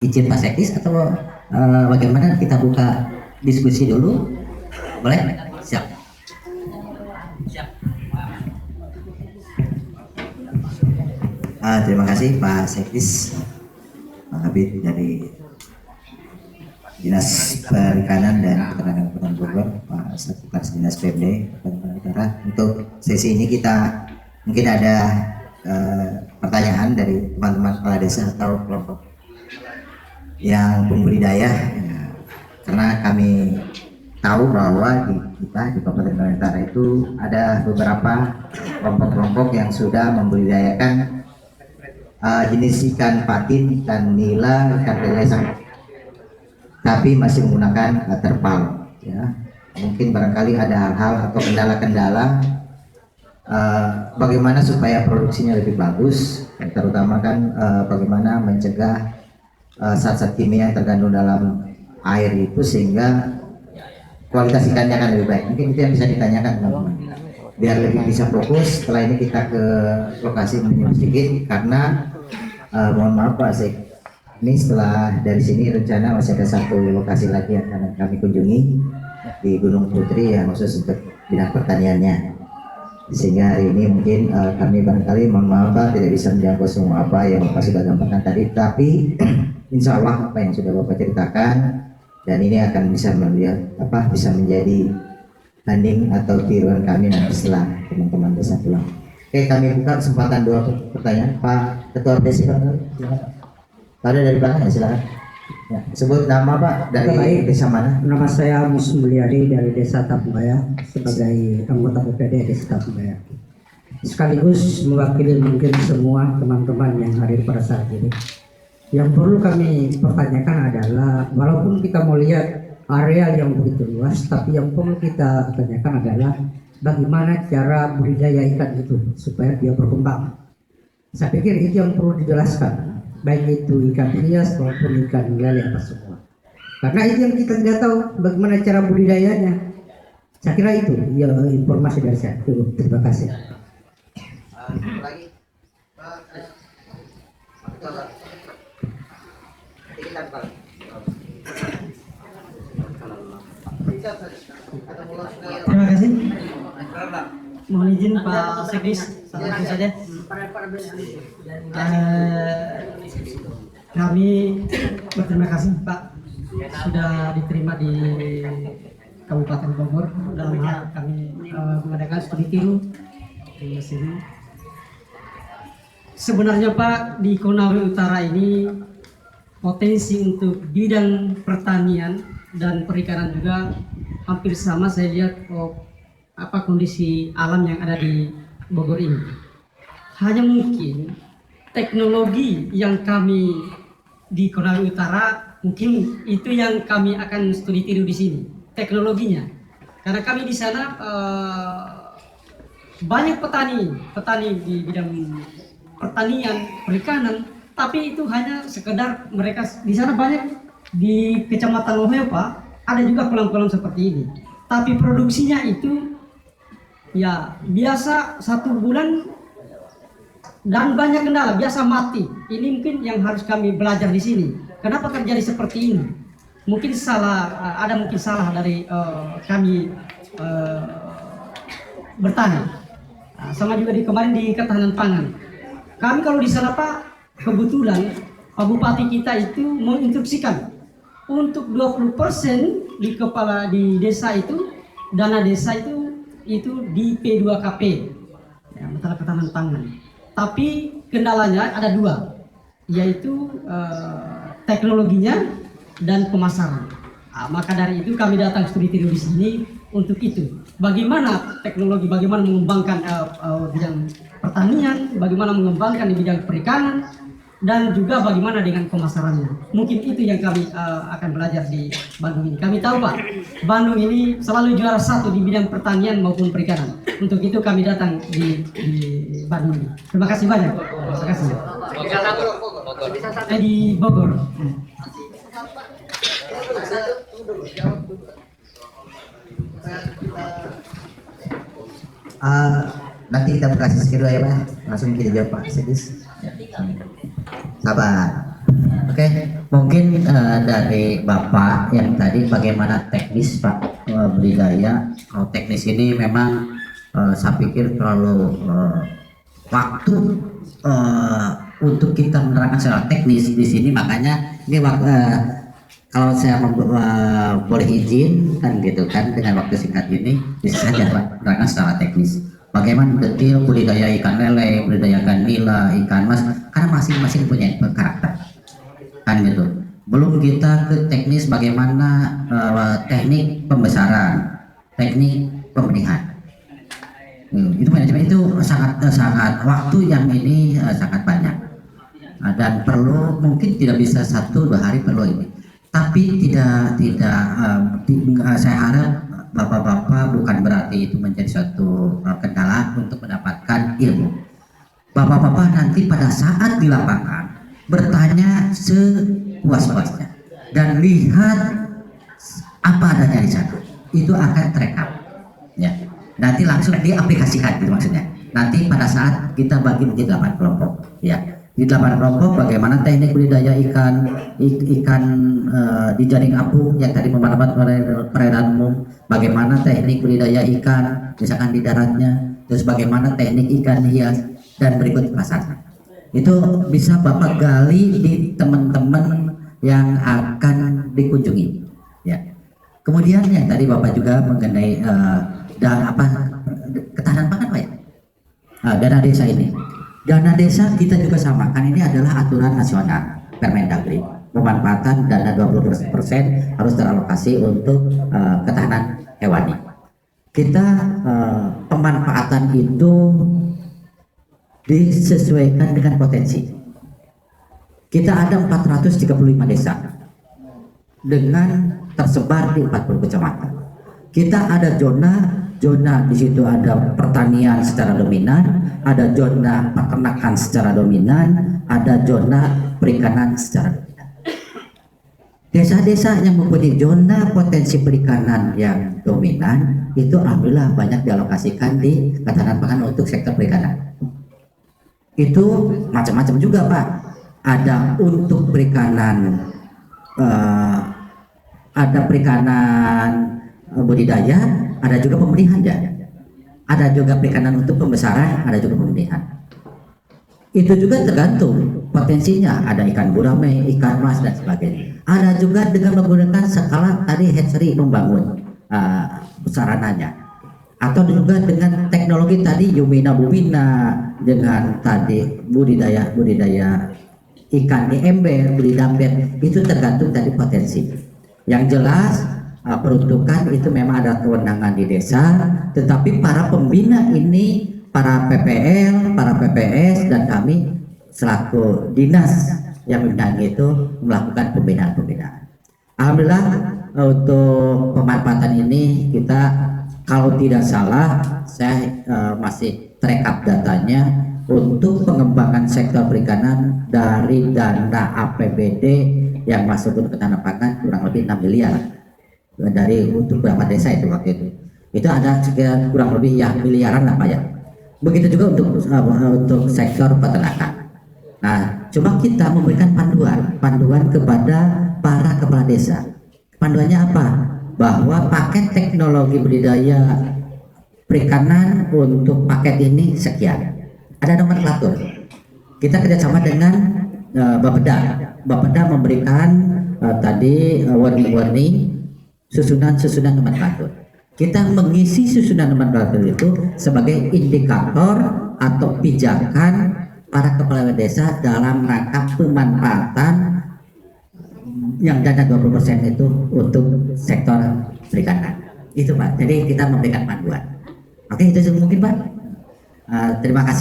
Izin Pak Sekis atau bagaimana kita buka diskusi dulu? Boleh? Siap. Terima kasih Pak Sekis, Pak Habib dari Dinas Perikanan dan Peternakan Kabupaten Bogor, Pak Sekretaris Dinas PMD Kalimantan Utara. Untuk sesi ini kita mungkin ada pertanyaan dari teman-teman kepala desa atau kelompok yang pembudidaya, karena kami tahu bahwa kita di Kabupaten Kalimantan Utara itu ada beberapa kelompok-kelompok yang sudah membudidayakan jenis ikan patin, ikan nila, ikan lele, tapi masih menggunakan terpal. Ya, mungkin barangkali ada hal-hal atau kendala-kendala bagaimana supaya produksinya lebih bagus, terutama kan bagaimana mencegah zat-zat kimia yang terkandung dalam air itu sehingga kualitas ikannya akan lebih baik. Mungkin itu yang bisa ditanyakan teman-teman, biar lebih bisa fokus. Setelah ini kita ke lokasi menyimak sedikit, karena mohon maaf Pak Sek, ini setelah dari sini rencana masih ada satu lokasi lagi yang akan kami kunjungi di Gunung Putri yang khusus untuk bidang pertaniannya, sehingga hari ini mungkin kami barangkali mohon maaf Pak tidak bisa menjangkau semua apa yang Bapak sudah gampangkan tadi, tapi insya Allah apa yang sudah Bapak ceritakan dan ini akan bisa melihat bisa menjadi banding atau tiruan kami nanti setelah teman-teman desa pulang. Oke, kami buka kesempatan dua pertanyaan. Pak Ketua Desa, silakan. Ada dari belakang ya, silakan. Ya, sebut nama Pak, dari desa mana? Nama saya Mus Mulyadi dari Desa Tapubaya sebagai anggota PPD Desa Tapubaya. Sekaligus mewakili mungkin semua teman-teman yang hadir pada saat ini. Yang perlu kami pertanyakan adalah, walaupun kita mau lihat area yang begitu luas, tapi yang perlu kita tanyakan adalah bagaimana cara budidaya ikan itu supaya dia berkembang. Saya pikir itu yang perlu dijelaskan, baik itu ikan hias maupun ikan lele apa semua. Karena itu yang kita tidak tahu bagaimana cara budidayanya. Saya kira itu ya informasi dari saya. Terima kasih. Terima kasih. Mohon izin Pak Sekis, satu saja. Kami berterima kasih Pak sudah diterima di Kabupaten Bogor dalam hal kami mengadakan studi tiru di sini. Sebenarnya Pak, di Konawe Utara ini potensi untuk bidang pertanian dan perikanan juga hampir sama. Saya lihat kondisi alam yang ada di Bogor ini. Hanya mungkin teknologi yang kami di Konawe Utara mungkin itu yang kami akan studi tiru di sini, teknologinya. Karena kami di sana banyak petani di bidang pertanian, perikanan, tapi itu hanya sekedar mereka di sana banyak di Kecamatan Loheo Pak, ada juga kolam-kolam seperti ini. Tapi produksinya itu ya biasa 1 bulan dan banyak kendala, biasa mati. Ini mungkin yang harus kami belajar di sini. Kenapa terjadi seperti ini? Mungkin salah, ada mungkin salah dari kami bertani. Sama juga di kemarin di ketahanan pangan. Kami kalau di sana Pak, kebetulan Pak Bupati kita itu menginstruksikan untuk 20% di kepala di desa itu, dana desa itu di P2KP, ya, masalah ketahanan pangan. Tapi kendalanya ada 2, yaitu teknologinya dan pemasaran. Maka dari itu kami datang studi tiru di sini untuk itu. Bagaimana teknologi, bagaimana mengembangkan bidang pertanian, bagaimana mengembangkan di bidang perikanan, dan juga bagaimana dengan pemasarannya. Mungkin itu yang kami akan belajar di Bandung ini. Kami tahu Pak, Bandung ini selalu juara 1 di bidang pertanian maupun perikanan. Untuk itu kami datang di Bandung ini. Terima kasih banyak. Terima kasih. Di Bogor. Nanti kita berkasih sedikit ya Pak, langsung kita jawab Pak Sekis. Sabar. Oke. Mungkin dari Bapak yang tadi bagaimana teknis Pak budidaya. Kalau teknis ini memang saya pikir terlalu waktu untuk kita menerangkan secara teknis di sini, makanya ini kalau saya boleh izin kan gitu kan, dengan waktu singkat ini bisa saja Pak menerangkan secara teknis bagaimana detail budidaya ikan lele, budidaya ikan nila, ikan mas, karena masing-masing punya karakter kan gitu. Belum kita ke teknis bagaimana teknik pembesaran, teknik pembenihan. Itu manajemen itu sangat waktu yang ini sangat banyak. Dan perlu, mungkin tidak bisa 1-2 hari perlu ini. Tapi saya harap bapak-bapak bukan berarti itu menjadi suatu kendala untuk mendapatkan ilmu. Bapak-bapak nanti pada saat di lapangan bertanya sepuas-puasnya dan lihat apa adanya di sana, itu akan terekam ya, nanti langsung diaplikasikan gitu maksudnya. Nanti pada saat kita bagi menjadi 8 kelompok ya, di 8 kelompok bagaimana teknik budidaya ikan di jaring apung yang tadi memperlambat perairan umum, bagaimana teknik budidaya ikan misalkan di daratnya, terus bagaimana teknik ikan hias, dan berikut pasarnya. Itu bisa Bapak gali di teman-teman yang akan dikunjungi ya. Kemudian yang tadi Bapak juga mengenai ketahanan pangan Pak ya, dana desa ini. Dana desa kita juga samakan, ini adalah aturan nasional Permendagri, pemanfaatan dana 20% harus teralokasi untuk ketahanan hewani. Kita pemanfaatan itu disesuaikan dengan potensi. Kita ada 435 desa dengan tersebar di 40 kecamatan. Kita ada zona di situ ada pertanian secara dominan, ada zona peternakan secara dominan, ada zona perikanan secara dominan. Desa-desa yang mempunyai zona potensi perikanan yang dominan itu alhamdulillah banyak dialokasikan di ketahanan pangan untuk sektor perikanan. Itu macam-macam juga Pak, ada untuk perikanan ada perikanan budidaya, ada juga pembenihan ya, ada juga perikanan untuk pembesaran, ada juga pembenihan. Itu juga tergantung potensinya, ada ikan gurame, ikan mas dan sebagainya. Ada juga dengan menggunakan skala tadi hatchery membangun sarananya, atau juga dengan teknologi tadi Yumina Bumina, dengan tadi budidaya ikan di ember, budidaya, itu tergantung tadi potensi. Yang jelas peruntukan itu memang ada kewenangan di desa, tetapi para pembina ini, para PPL, para PPS dan kami selaku dinas yang membidangi itu melakukan pembinaan. Alhamdulillah untuk pemanfaatan ini kita, kalau tidak salah saya masih terekap datanya untuk pengembangan sektor perikanan dari dana APBD yang masuk untuk ketahanan pangan kurang lebih 6 miliar dari untuk beberapa desa itu waktu itu ada sekitar kurang lebih ya miliaran lah Pak ya. Begitu juga untuk sektor peternakan. Nah, coba kita memberikan panduan kepada para kepala desa. Panduannya apa? Bahwa paket teknologi budidaya perikanan untuk paket ini sekian. Ada nomenklatur. Kita kerjasama dengan Bapeda memberikan tadi warning-warning susunan nomenklatur. Kita mengisi susunan nomenklatur itu sebagai indikator atau pijakan para kepala desa dalam rangka pemanfaatan yang dana 20% itu untuk sektor perikanan. Itu Pak. Jadi kita memberikan panduan. Oke, itu mungkin Pak. Terima kasih.